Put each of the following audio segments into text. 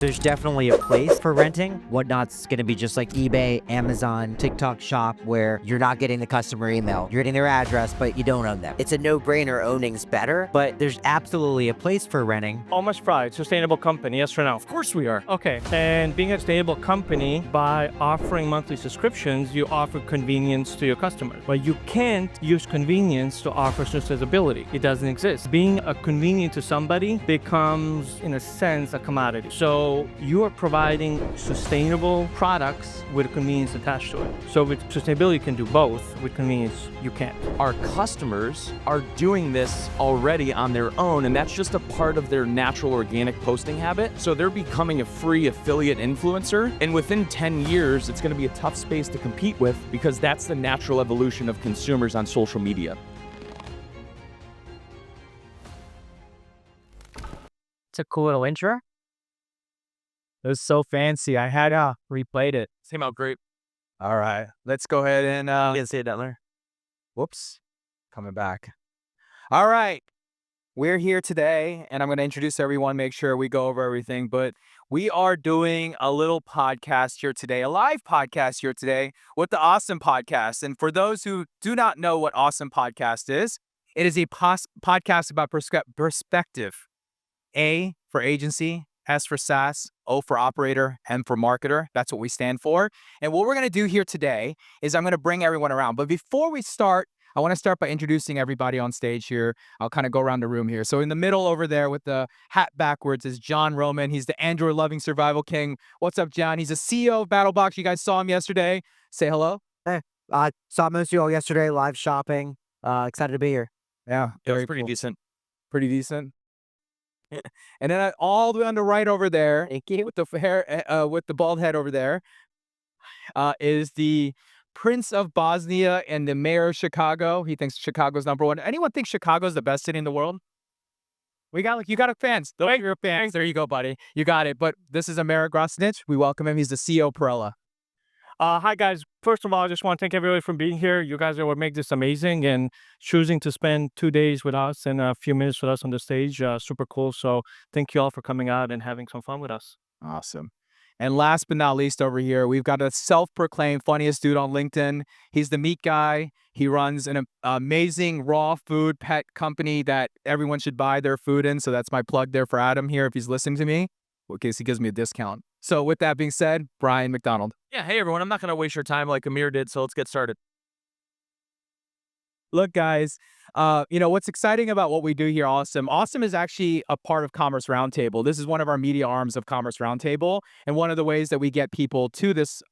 There's definitely a place for renting. Whatnot's going to be just like eBay, Amazon, TikTok Shop, where you're not getting the customer email. You're getting their address, but you don't own them. It's a no-brainer. Owning's better, but there's absolutely a place for renting. Almost Pride, sustainable company, yes or no? Of course we are. Okay, and being a sustainable company, by offering monthly subscriptions, you offer convenience to your customers. But you can't use convenience to offer sustainability. It doesn't exist. Being a convenient to somebody becomes, in a sense, a commodity. So you are providing sustainable products with convenience attached to it. So with sustainability, you can do both. With convenience, you can't. Our customers are doing this already on their own, and that's just a part of their natural organic posting habit. So they're becoming a free affiliate influencer, and within 10 years, it's going to be a tough space to compete with because that's the natural evolution of consumers on social media. It's a cool little intro. It was so fancy. I had replayed it. Came out great. All right, let's go ahead and You see it, Detler? whoops, coming back. All right, we're here today, and I'm going to introduce everyone, make sure we go over everything, but we are doing a little podcast here today, a live podcast here today with the ASOM Podcast. And for those who do not know what ASOM Podcast is, it is a podcast about perspective. A for agency, S for SaaS, O for operator, M for marketer. That's what we stand for. And what we're going to do here today is I'm going to bring everyone around. But before we start, I want to start by introducing everybody on stage here. I'll kind of go around the room here. So in the middle over there with the hat backwards is John Roman. He's the Android-loving survival king. What's up, John? He's the CEO of BattleBox. You guys saw him yesterday. Say hello. Hey, saw most of you all yesterday, live shopping. Excited to be here. Yeah, It was very pretty cool. decent. Pretty decent. And then all the way on the right over there, Thank you. with the hair, with the bald head over there, is the Prince of Bosnia and the mayor of Chicago. He thinks Chicago's #1. Anyone think Chicago's the best city in the world? You got a fans. Those are your fans. There you go, buddy. You got it. But this is Amir Grosnich. We welcome him. He's the CEO of Perella. Hi, guys. First of all, I just want to thank everybody for being here. You guys are what make this amazing, and choosing to spend 2 days with us and a few minutes with us on the stage. Super cool. So thank you all for coming out and having some fun with us. Awesome. And last but not least over here, we've got a self-proclaimed funniest dude on LinkedIn. He's the meat guy. He runs an amazing raw food pet company that everyone should buy their food in. So that's my plug there for Adam here if he's listening to me, in case he gives me a discount. So with that being said, Brian McDonald. Yeah, hey everyone, I'm not going to waste your time like Amir did, so let's get started. Look, guys, what's exciting about what we do here, ASOM. ASOM is actually a part of Commerce Roundtable. This is one of our media arms of Commerce Roundtable, and one of the ways that we get people to this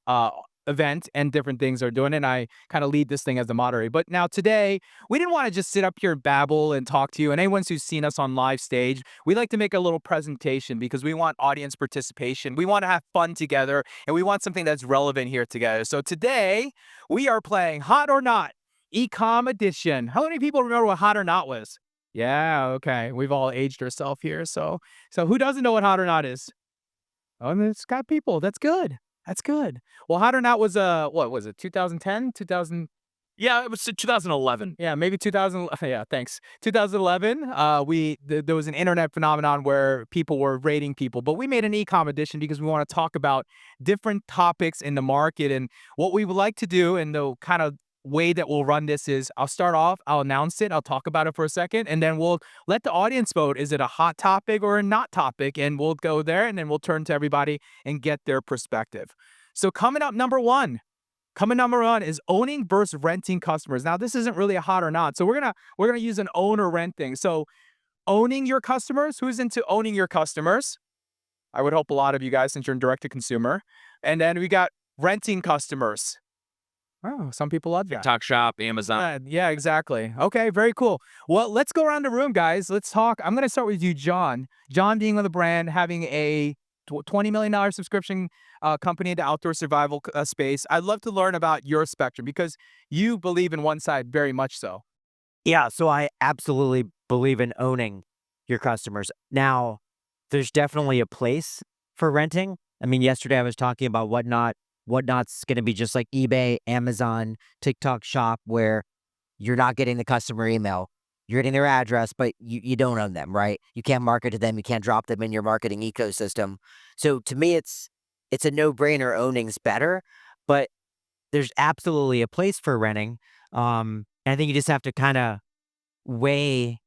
event and different things they're doing, and I kind of lead this thing as the moderator. But now today, we didn't want to just sit up here and babble and talk to you, and anyone who's seen us on live stage, we like to make a little presentation because we want audience participation. We want to have fun together, and we want something that's relevant here together. So today, we are playing Hot or Not, E-Comm Edition. How many people remember what Hot or Not was? Yeah, okay. We've all aged ourselves here. So who doesn't know what Hot or Not is? Oh, and it's got people. That's good. That's good. Well, Hot or Not was what was it? 2010, 2000. Yeah, it was 2011. Yeah, maybe 2000. Yeah, thanks. 2011. There was an internet phenomenon where people were rating people, but we made an E-Comm edition because we want to talk about different topics in the market. And what we would like to do, and the kind of way that we'll run this is, I'll start off, I'll announce it, I'll talk about it for a second, and then we'll let the audience vote. Is it a hot topic or a not topic? And we'll go there, and then we'll turn to everybody and get their perspective. So coming up, number one is owning versus renting customers. Now, this isn't really a hot or not, so we're gonna use an own or rent thing. So owning your customers, who's into owning your customers? I would hope a lot of you guys, since you're in direct to consumer. And then we got renting customers. Oh, some people love that. TikTok Shop, Amazon. Yeah, exactly. Okay, very cool. Well, let's go around the room, guys. Let's talk. I'm going to start with you, John. John being on the brand, having a $20 million subscription company in the outdoor survival space. I'd love to learn about your spectrum because you believe in one side very much so. Yeah, so I absolutely believe in owning your customers. Now, there's definitely a place for renting. I mean, yesterday I was talking about Whatnot. Whatnot's going to be just like eBay, Amazon, TikTok Shop, where you're not getting the customer email. You're getting their address, but you don't own them, right? You can't market to them. You can't drop them in your marketing ecosystem. So to me, it's a no-brainer. Owning's better, but there's absolutely a place for renting. And I think you just have to kind of weigh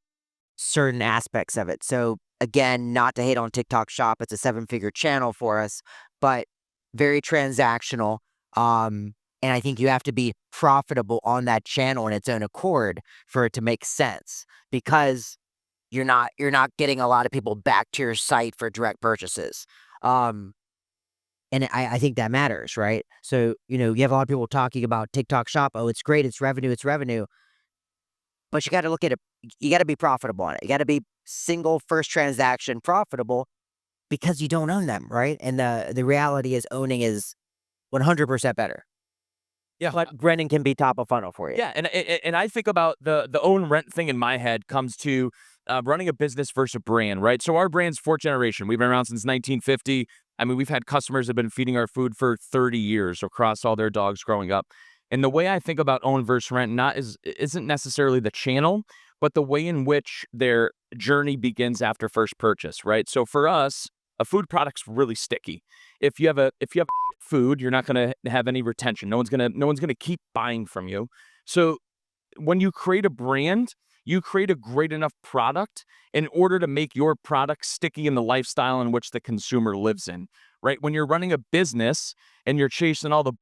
certain aspects of it. So again, not to hate on TikTok Shop, it's a 7-figure channel for us, but very transactional. And I think you have to be profitable on that channel in its own accord for it to make sense, because you're not getting a lot of people back to your site for direct purchases. And I think that matters, right? So, you have a lot of people talking about TikTok Shop. Oh, it's great. It's revenue. But you got to look at it. You got to be profitable on it. You got to be single first transaction profitable, because you don't own them, right? And the reality is owning is 100% better. Yeah. But renting can be top of funnel for you. Yeah, and I think about the own rent thing in my head comes to running a business versus a brand, right? So our brand's fourth generation. We've been around since 1950. I mean, we've had customers that have been feeding our food for 30 years across all their dogs growing up. And the way I think about own versus rent isn't necessarily the channel, but the way in which their journey begins after first purchase, right? So for us, a food product's really sticky. If you have food, you're not going to have any retention. No one's going to keep buying from you. So when you create a brand, you create a great enough product in order to make your product sticky in the lifestyle in which the consumer lives in, right? When you're running a business and you're chasing all the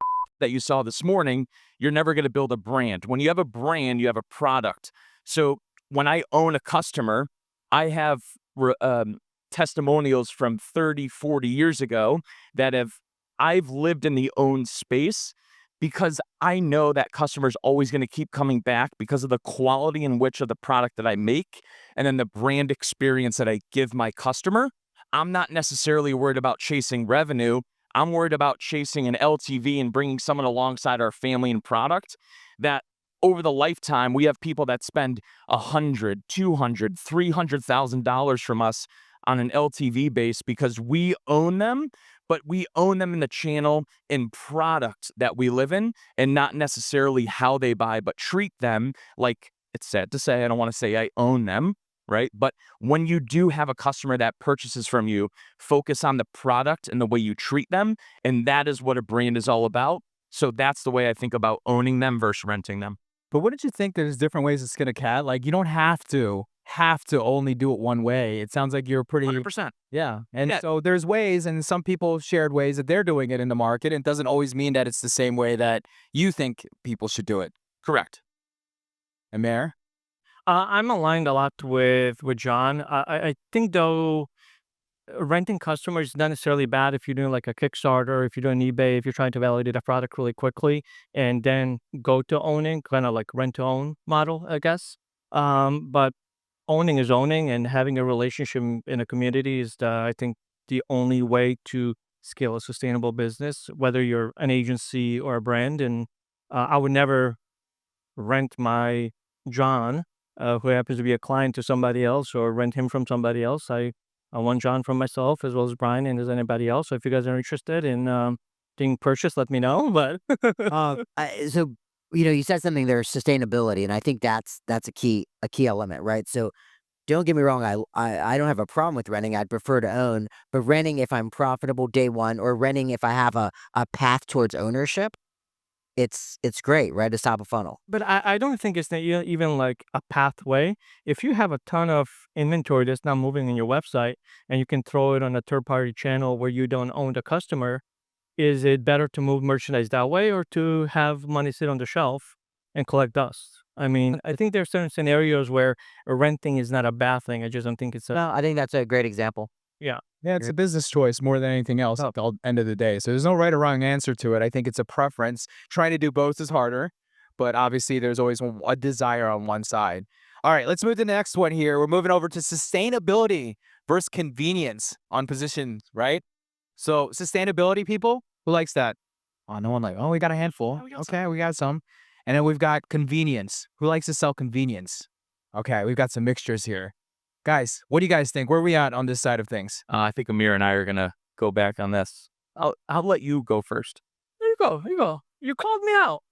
that you saw this morning, you're never going to build a brand. When you have a brand, you have a product. So when I own a customer, I have testimonials from 30, 40 years ago that I've lived in the owned space, because I know that customer's always going to keep coming back because of the quality in which of the product that I make, and then the brand experience that I give my customer. I'm not necessarily worried about chasing revenue. I'm worried about chasing an LTV and bringing someone alongside our family and product that over the lifetime, we have people that spend $100,000, $200,000, $300,000 from us on an LTV base because we own them, but we own them in the channel and product that we live in, and not necessarily how they buy, but treat them like, it's sad to say, I don't want to say I own them, right? But when you do have a customer that purchases from you, focus on the product and the way you treat them, and that is what a brand is all about. So that's the way I think about owning them versus renting them. But wouldn't you think there's different ways to skin a cat? Like, you don't have to only do it one way. It sounds like you're pretty 100%. Yeah. And Yeah. so there's ways, and some people shared ways that they're doing it in the market. It doesn't always mean that it's the same way that you think people should do it. Correct. And Mayor? I'm aligned a lot with John. I think, though, renting customers is not necessarily bad if you're doing like a Kickstarter, if you're doing eBay, if you're trying to validate a product really quickly and then go to owning, kind of like rent to own model, I guess. But owning is owning, and having a relationship in a community is, I think, the only way to scale a sustainable business, whether you're an agency or a brand. And I would never rent my John, who happens to be a client, to somebody else, or rent him from somebody else. I want John from myself as well as Brian and as anybody else. So if you guys are interested in being purchased, let me know. But So, you said something there, sustainability, and I think that's a key element, right? So don't get me wrong, I don't have a problem with renting. I'd prefer to own, but renting if I'm profitable day one, or renting if I have a path towards ownership, it's great, right? It's top of funnel. But I don't think it's even like a pathway. If you have a ton of inventory that's not moving in your website and you can throw it on a third-party channel where you don't own the customer, is it better to move merchandise that way, or to have money sit on the shelf and collect dust? I mean, I think there are certain scenarios where renting is not a bad thing. I just don't think it's a... No, I think that's a great example. Yeah. Yeah, it's a business choice more than anything else at the end of the day. So there's no right or wrong answer to it. I think it's a preference. Trying to do both is harder, but obviously there's always a desire on one side. All right, let's move to the next one here. We're moving over to sustainability versus convenience on positions, right? So sustainability, people, who likes that? Oh, no one we got a handful. Yeah, we got some. And then we've got convenience. Who likes to sell convenience? Okay, we've got some mixtures here. Guys, what do you guys think? Where are we at on this side of things? I think Amir and I are gonna go back on this. I'll let you go first. There you go. You called me out.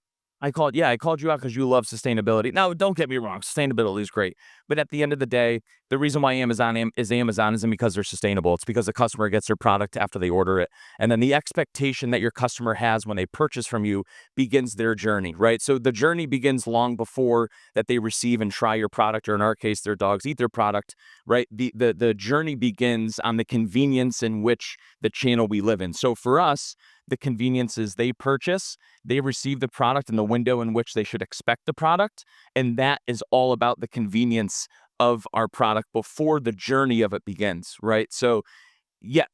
I called you out because you love sustainability. Now, don't get me wrong, sustainability is great. But at the end of the day, the reason why Amazon isn't because they're sustainable. It's because the customer gets their product after they order it. And then the expectation that your customer has when they purchase from you begins their journey, right? So the journey begins long before that they receive and try your product, or in our case, their dogs eat their product, right? The journey begins on the convenience in which the channel we live in. So for us, the convenience is they purchase, they receive the product in the window in which they should expect the product. And that is all about the convenience of our product before the journey of it begins, right? So, yeah,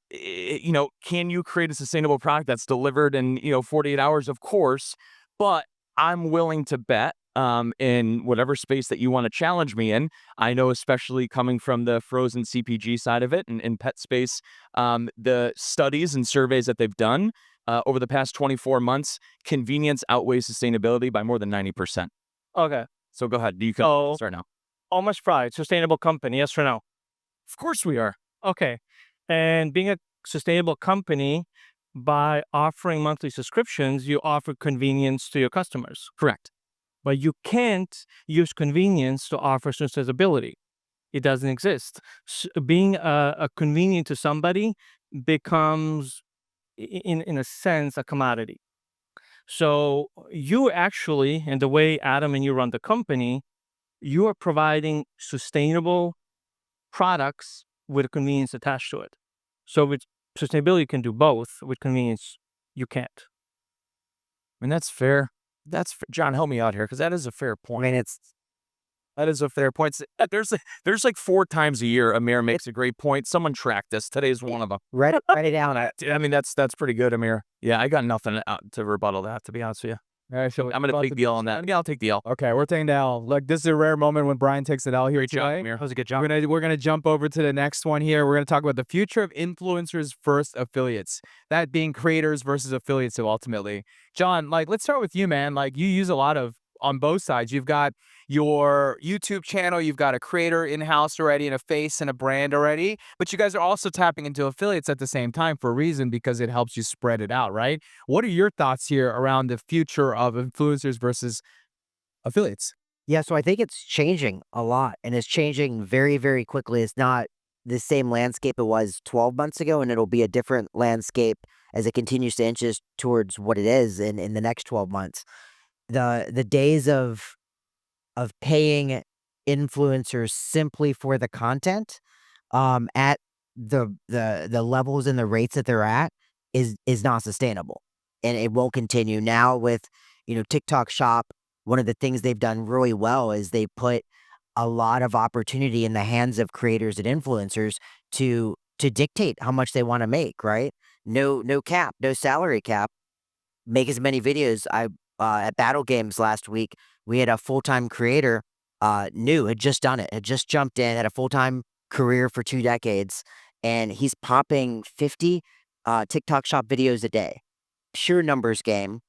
can you create a sustainable product that's delivered in, 48 hours? Of course, but I'm willing to bet in whatever space that you want to challenge me in. I know, especially coming from the frozen CPG side of it and in pet space, the studies and surveys that they've done over the past 24 months, convenience outweighs sustainability by more than 90%. Okay. So go ahead. You can So, start now. Almost Pride, sustainable company, yes or no? Of course we are. Okay. And being a sustainable company, by offering monthly subscriptions, you offer convenience to your customers. Correct. But you can't use convenience to offer sustainability. It doesn't exist. Being a convenient to somebody becomes, in a sense, a commodity. So you actually, and the way Adam and you run the company, you are providing sustainable products with convenience attached to it. So with sustainability, you can do both. With convenience, you can't. And that's fair. John, help me out here, because that is a fair I point. mean, That is a fair point. There's like 4 times a year Amir makes a great point. Someone track this. Today's one of them. write it down. I mean, that's pretty good, Amir. Yeah, I got nothing to rebuttal that, to be honest with you. All right, so I'm going to take the L on that. Yeah, I'll take the L. Okay, we're taking the L. Look, this is a rare moment when Brian takes an L here Great job, today. Amir. That was a good job. We're gonna jump over to the next one here. We're gonna talk about the future of influencers versus affiliates. That being creators versus affiliates. So ultimately, John, let's start with you, man. You use a lot of on both sides. You've got your YouTube channel, you've got a creator in-house already and a face and a brand already, but you guys are also tapping into affiliates at the same time for a reason, because it helps you spread it out, right? What are your thoughts here around the future of influencers versus affiliates? Yeah, so I think it's changing a lot, and it's changing very, very quickly. It's not the same landscape it was 12 months ago, and it'll be a different landscape as it continues to inches towards what it is in the next 12 months. The days of paying influencers simply for the content at the levels and the rates that they're at is not sustainable, and it won't continue. Now with TikTok Shop, one of the things they've done really well is they put a lot of opportunity in the hands of creators and influencers to dictate how much they want to make, right? No cap, no salary cap. Make as many videos. At Battle Games last week, we had a full-time creator, had just done it, had just jumped in, had a full-time career for 2 decades, and he's popping 50 TikTok Shop videos a day. Pure numbers game,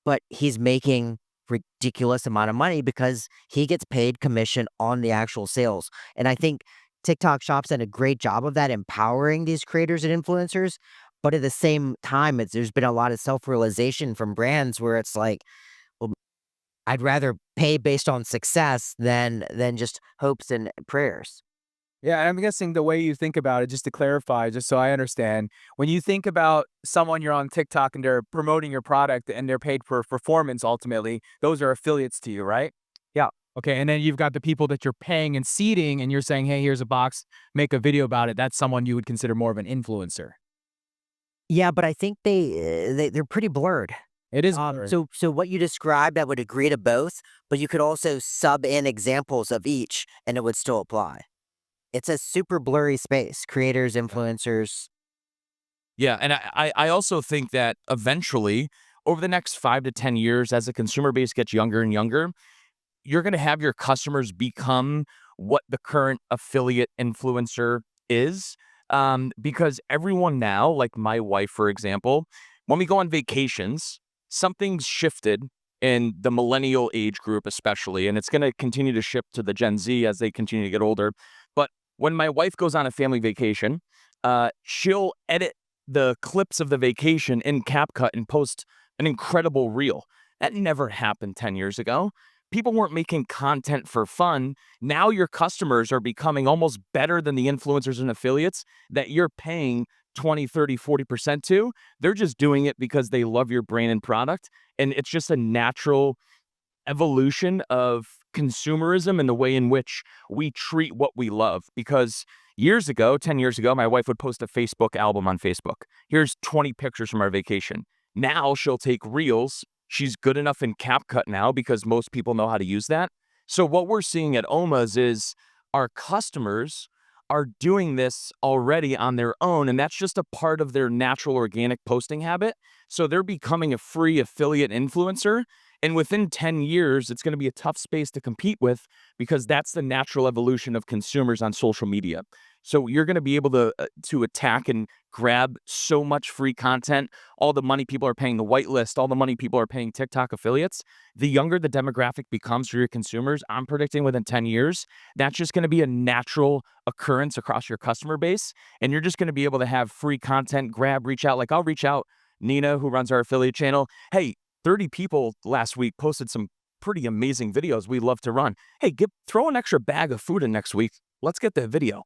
but he's making ridiculous amount of money because he gets paid commission on the actual sales. And I think TikTok Shop's done a great job of that, empowering these creators and influencers. But at the same time, there's been a lot of self-realization from brands where it's like, well, I'd rather pay based on success than just hopes and prayers. Yeah, and I'm guessing the way you think about it, just to clarify, just so I understand, when you think about someone you're on TikTok and they're promoting your product and they're paid for performance, ultimately, those are affiliates to you, right? Yeah. Okay, and then you've got the people that you're paying and seeding, and you're saying, hey, here's a box, make a video about it. That's someone you would consider more of an influencer. Yeah, but I think they're pretty blurred. It is blurred. So what you described, I would agree to both, but you could also sub in examples of each, and it would still apply. It's a super blurry space. Creators, influencers. Yeah, and I also think that eventually, over the next 5 to 10 years, as the consumer base gets younger and younger, you're going to have your customers become what the current affiliate influencer is. Because everyone now, like my wife, for example, when we go on vacations, something's shifted in the millennial age group especially, and it's going to continue to shift to the Gen Z as they continue to get older. But when my wife goes on a family vacation, she'll edit the clips of the vacation in CapCut and post an incredible reel. That never happened 10 years ago. People weren't making content for fun. Now your customers are becoming almost better than the influencers and affiliates that you're paying 20, 30, 40% to. They're just doing it because they love your brand and product. And it's just a natural evolution of consumerism and the way in which we treat what we love. Because years ago, 10 years ago, my wife would post a Facebook album on Facebook. Here's 20 pictures from our vacation. Now she'll take reels. She's good enough in CapCut now because most people know how to use that. So what we're seeing at OMA's is our customers are doing this already on their own, and that's just a part of their natural organic posting habit. So they're becoming a free affiliate influencer. And within 10 years, it's going to be a tough space to compete with because that's the natural evolution of consumers on social media. So you're going to be able to attack and grab so much free content, all the money people are paying the whitelist, all the money people are paying TikTok affiliates. The younger the demographic becomes for your consumers, I'm predicting within 10 years, that's just going to be a natural occurrence across your customer base. And you're just going to be able to have free content, reach out. Like I'll reach out, Nina, who runs our affiliate channel. Hey, 30 people last week posted some pretty amazing videos we'd love to run. Hey, throw an extra bag of food in next week. Let's get that video.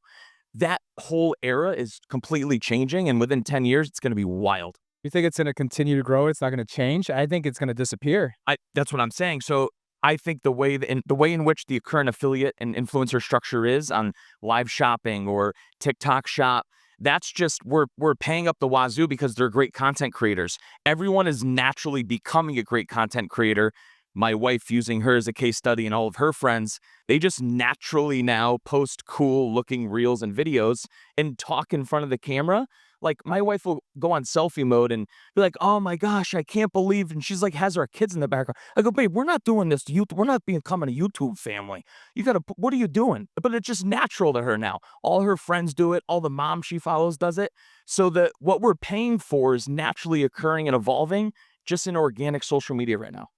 That whole era is completely changing, and within 10 years, it's going to be wild. You think it's going to continue to grow? It's not going to change? I think it's going to disappear. That's what I'm saying. So I think the way in which the current affiliate and influencer structure is on live shopping or TikTok shop, that's just we're paying up the wazoo because they're great content creators. Everyone is naturally becoming a great content creator. My wife, using her as a case study, and all of her friends, they just naturally now post cool looking reels and videos and talk in front of the camera. Like my wife will go on selfie mode and be like, "Oh my gosh, I can't believe," and she's like, has our kids in the background. I go, "Babe, we're not doing this. We're not becoming a YouTube family. You gotta, what are you doing?" But it's just natural to her now. All her friends do it. All the mom she follows does it. So that what we're paying for is naturally occurring and evolving just in organic social media right now.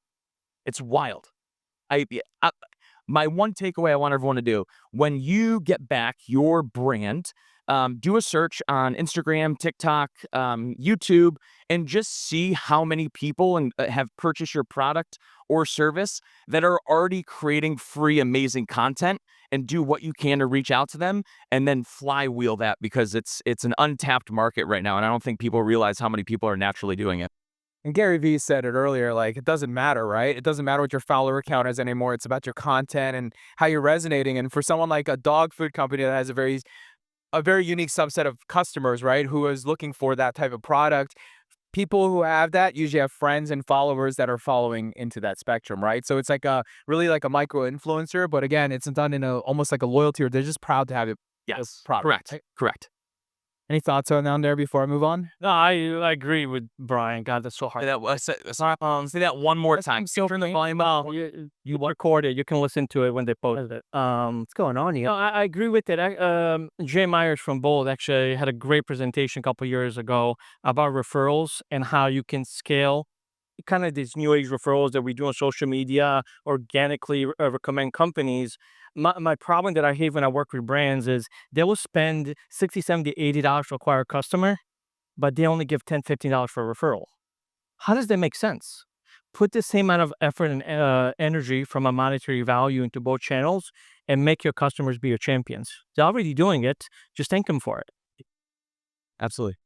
It's wild. My one takeaway I want everyone to do, when you get back your brand, do a search on Instagram, TikTok, YouTube, and just see how many people have purchased your product or service that are already creating free, amazing content, and do what you can to reach out to them and then flywheel that, because it's an untapped market right now. And I don't think people realize how many people are naturally doing it. And Gary Vee said it earlier, like, it doesn't matter, right? It doesn't matter what your follower count is anymore. It's about your content and how you're resonating. And for someone like a dog food company that has a very unique subset of customers, right, who is looking for that type of product, people who have that usually have friends and followers that are following into that spectrum, right? So it's like really like a micro influencer, but again, it's done in almost like a loyalty, or they're just proud to have it. Yes, product, correct, right? correct. Any thoughts on there before I move on? No, I agree with Brian. God, that's so hard. Say that one more time. Turn the volume up. You record it. You can listen to it when they post it. What's going on here? No, I agree with it. Jay Myers from Bold actually had a great presentation a couple years ago about referrals and how you can scale kind of these new age referrals that we do on social media, organically recommend companies. My problem that I hate when I work with brands is they will spend $60, $70, $80 to acquire a customer, but they only give $10, $15 for a referral. How does that make sense? Put the same amount of effort and energy from a monetary value into both channels and make your customers be your champions. They're already doing it. Just thank them for it. Absolutely.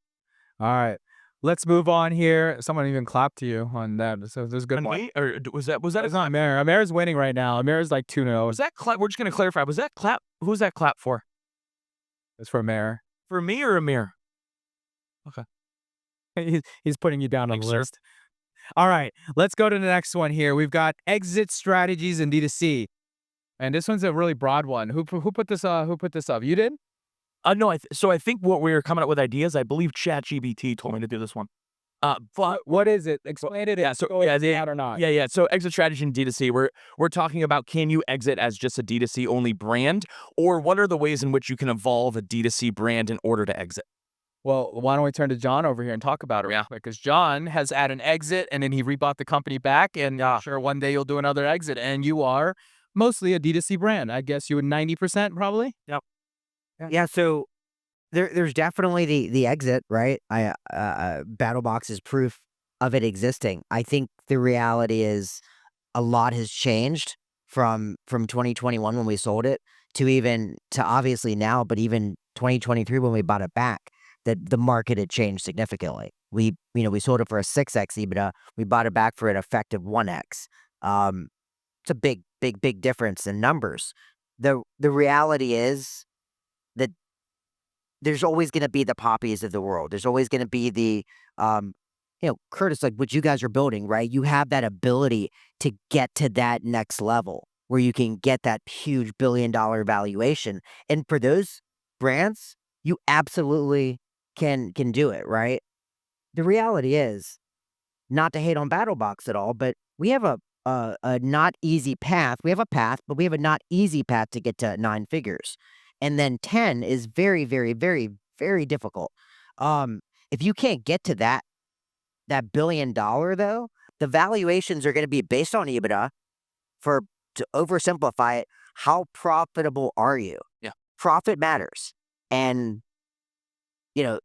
All right. Let's move on here. Someone even clapped to you on that. So there's a good point. Or was that? It's not Amir. Amir's winning right now. Amir's like 2-0. Was that clap? We're just gonna clarify. Was that clap? Who's that clap for? It's for Amir. For me or Amir? Okay. He's putting you down on the Thanks, sir. list. All right. Let's go to the next one here. We've got exit strategies in D2C. And this one's a really broad one. Who put this up? You did? No, so I think what we were coming up with ideas, I believe ChatGPT told me to do this one. What is it? Explain it. Yeah, so yeah, or not. Yeah. So exit strategy in D2C, we're talking about, can you exit as just a D2C only brand, or what are the ways in which you can evolve a D2C brand in order to exit? Well, why don't we turn to John over here and talk about it real quick? Because John has had an exit and then he rebought the company back, and sure, one day you'll do another exit, and you are mostly a D2C brand. I guess you would 90% probably. Yep. Yeah, so there's definitely the exit, right? BattleBox is proof of it existing. I think the reality is a lot has changed from 2021 when we sold it to obviously now, but even 2023 when we bought it back, that the market had changed significantly. We sold it for a 6x EBITDA. We bought it back for an effective 1x. It's a big difference in numbers. The reality is that there's always going to be the poppies of the world. There's always going to be the, Curtis, like what you guys are building, right? You have that ability to get to that next level where you can get that huge billion-dollar valuation. And for those brands, you absolutely can do it, right? The reality is, not to hate on BattleBox at all, but we have a not easy path. We have a path, but we have a not easy path to get to 9 figures. And then 10 is very, very, very, very difficult. If you can't get to that $1 billion though, the valuations are going to be based on EBITDA. To oversimplify it, how profitable are you? Yeah. Profit matters. And the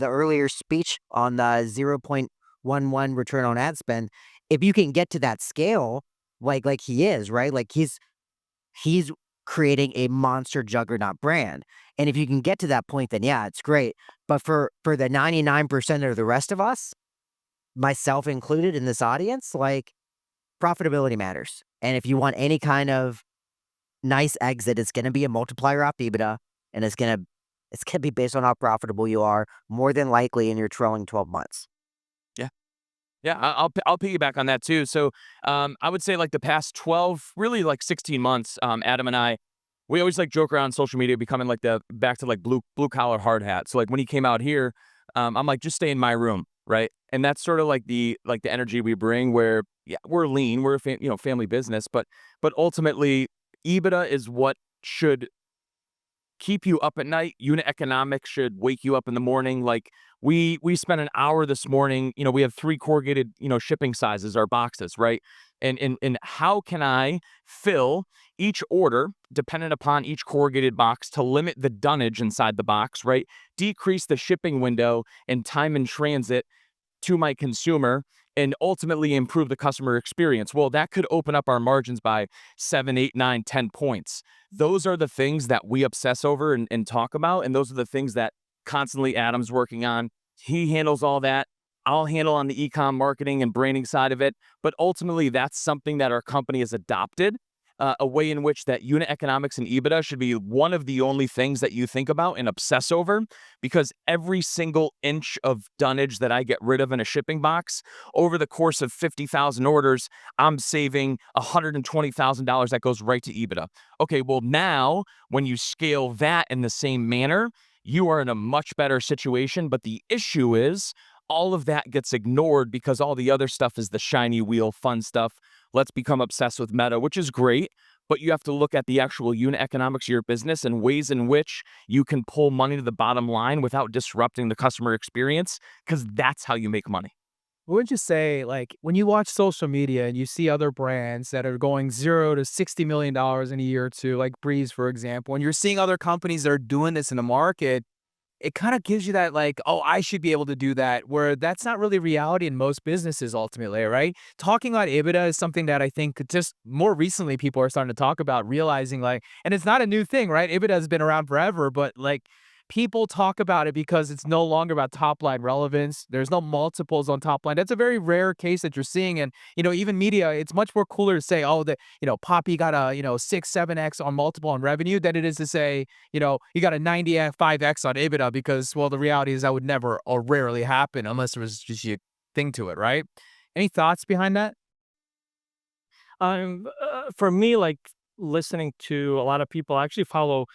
earlier speech on the 0.11 return on ad spend, if you can get to that scale, like he is, right? Like he's creating a monster juggernaut brand. And if you can get to that point, then yeah, it's great. But for the 99% of the rest of us, myself included in this audience, like profitability matters. And if you want any kind of nice exit, it's going to be a multiplier off EBITDA, and it's going to be based on how profitable you are, more than likely in your trailing 12 months. Yeah, I'll piggyback on that too. So I would say like the past 12, really like 16 months, Adam and I, we always like joke around social media becoming like back to like blue collar hard hat. So like when he came out here, I'm like, just stay in my room, right? And that's sort of like the energy we bring where, yeah, we're lean, we're a family business, but ultimately EBITDA is what should keep you up at night. Unit economics should wake you up in the morning. Like we spent an hour this morning, we have 3 corrugated, shipping sizes, our boxes, right? And how can I fill each order dependent upon each corrugated box to limit the dunnage inside the box, right? Decrease the shipping window and time in transit to my consumer and ultimately improve the customer experience. Well, that could open up our margins by 7, 8, 9, 10 points. Those are the things that we obsess over and talk about. And those are the things that constantly Adam's working on. He handles all that. I'll handle on the e-com marketing and branding side of it. But ultimately, that's something that our company has adopted, a way in which that unit economics and EBITDA should be one of the only things that you think about and obsess over, because every single inch of dunnage that I get rid of in a shipping box over the course of 50,000 orders, I'm saving $120,000 that goes right to EBITDA. Okay, well now when you scale that in the same manner, you are in a much better situation. But the issue is all of that gets ignored because all the other stuff is the shiny wheel, fun stuff. Let's become obsessed with meta, which is great, but you have to look at the actual unit economics of your business and ways in which you can pull money to the bottom line without disrupting the customer experience, because that's how you make money. What would you say, like, when you watch social media and you see other brands that are going 0 to $60 million in a year or two, like Breeze, for example, and you're seeing other companies that are doing this in the market, it kind of gives you that like, oh, I should be able to do that, where that's not really reality in most businesses ultimately, right? Talking about EBITDA is something that I think just more recently people are starting to talk about, realizing like, and it's not a new thing, right? EBITDA has been around forever, but like people talk about it because it's no longer about top line relevance. There's no multiples on top line. That's a very rare case that you're seeing. And, even media, it's much more cooler to say, oh, Poppy got a, 6, 7x on multiple on revenue than it is to say, you got a 95x on EBITDA, because, well, the reality is that would never or rarely happen unless there was just a thing to it, right? Any thoughts behind that? For me, like listening to a lot of people, I actually follow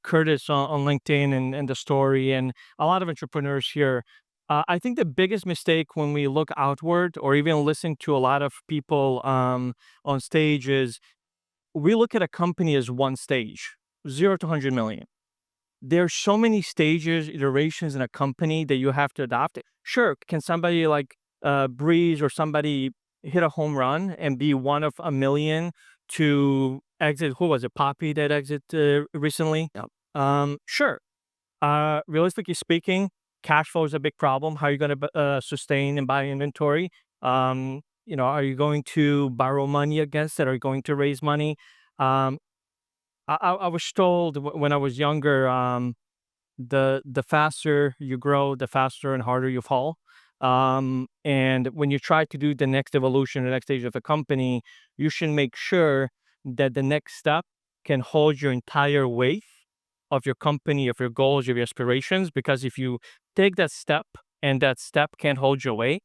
Curtis on LinkedIn and the story, and a lot of entrepreneurs here. I think the biggest mistake when we look outward or even listen to a lot of people on stage is we look at a company as one stage, 0 to 100 million. There's so many stages, iterations in a company that you have to adopt. Sure, can somebody like Breeze or somebody hit a home run and be one of a million to exit? Who was it? Poppy that exit recently? Yep. Sure. Realistically speaking, cash flow is a big problem. How are you going to sustain and buy inventory? Are you going to borrow money against it? Are you going to raise money? Um, I was told when I was younger, the faster you grow, the faster and harder you fall. And when you try to do the next evolution, the next stage of a company, you should make sure that the next step can hold your entire weight of your company, of your goals, of your aspirations. Because if you take that step and that step can't hold your weight,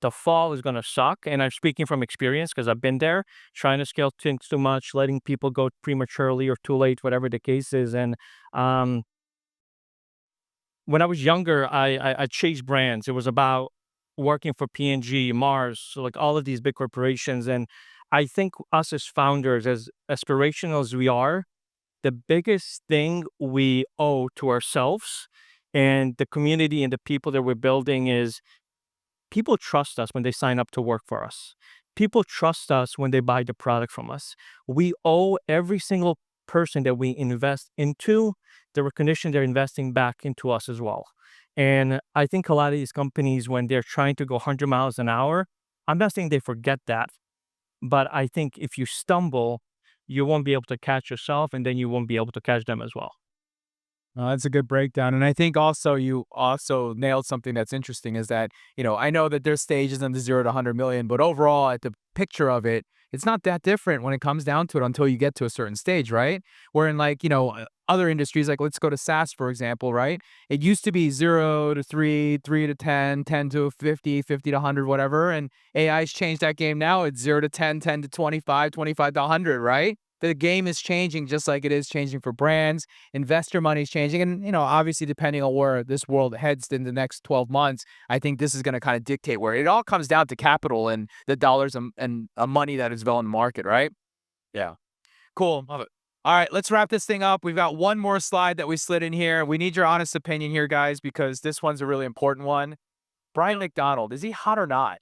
the fall is going to suck. And I'm speaking from experience because I've been there, trying to scale things too much, letting people go prematurely or too late, whatever the case is. And when I was younger, I chased brands. It was about working for P&G, Mars, so like all of these big corporations. And I think us as founders, as aspirational as we are, the biggest thing we owe to ourselves and the community and the people that we're building is people trust us when they sign up to work for us. People trust us when they buy the product from us. We owe every single person that we invest into the recognition they're investing back into us as well. And I think a lot of these companies, when they're trying to go 100 miles an hour, I'm not saying they forget that, but I think if you stumble, you won't be able to catch yourself, and then you won't be able to catch them as well. That's a good breakdown. And I think also you also nailed something that's interesting is that, I know that there's stages in the 0 to 100 million, but overall at the picture of it, it's not that different when it comes down to it until you get to a certain stage, right? Where in other industries, like let's go to SaaS, for example, right? It used to be 0 to 3, 3 to 10, 10 to 50, 50 to 100, whatever. And AI's changed that game now. It's 0 to 10, 10 to 25, 25 to 100, right? The game is changing just like it is changing for brands. Investor money is changing. And, obviously, depending on where this world heads in the next 12 months, I think this is going to kind of dictate where it all comes down to capital and the dollars and money that is available in the market, right? Yeah. Cool. Love it. All right, let's wrap this thing up. We've got one more slide that we slid in here. We need your honest opinion here, guys, because this one's a really important one. Brian McDonald, is he hot or not?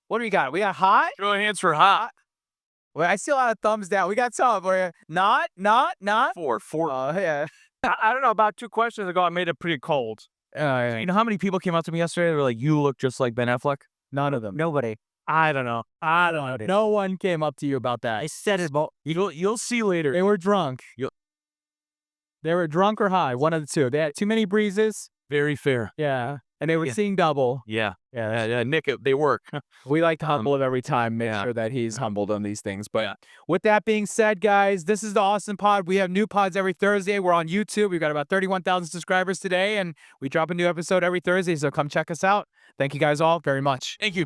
What do we got? We got hot? Show of hands for hot. Well, I see a lot of thumbs down. We got some for you. Not. Four. Yeah. I don't know. About 2 questions ago, I made it pretty cold. You know how many people came up to me yesterday? They were like, "You look just like Ben Affleck." None of them. Nobody. I don't know. No one came up to you about that. I said it. You'll see later. They were drunk. They were drunk or high, one of the two. They had too many breezes. Very fair. Yeah. And they were seeing double. Yeah. Nick, they work. We like to humble him every time, make sure that he's humbled on these things. But with that being said, guys, this is the ASOM Pod. We have new pods every Thursday. We're on YouTube. We've got about 31,000 subscribers today, and we drop a new episode every Thursday, so come check us out. Thank you guys all very much. Thank you.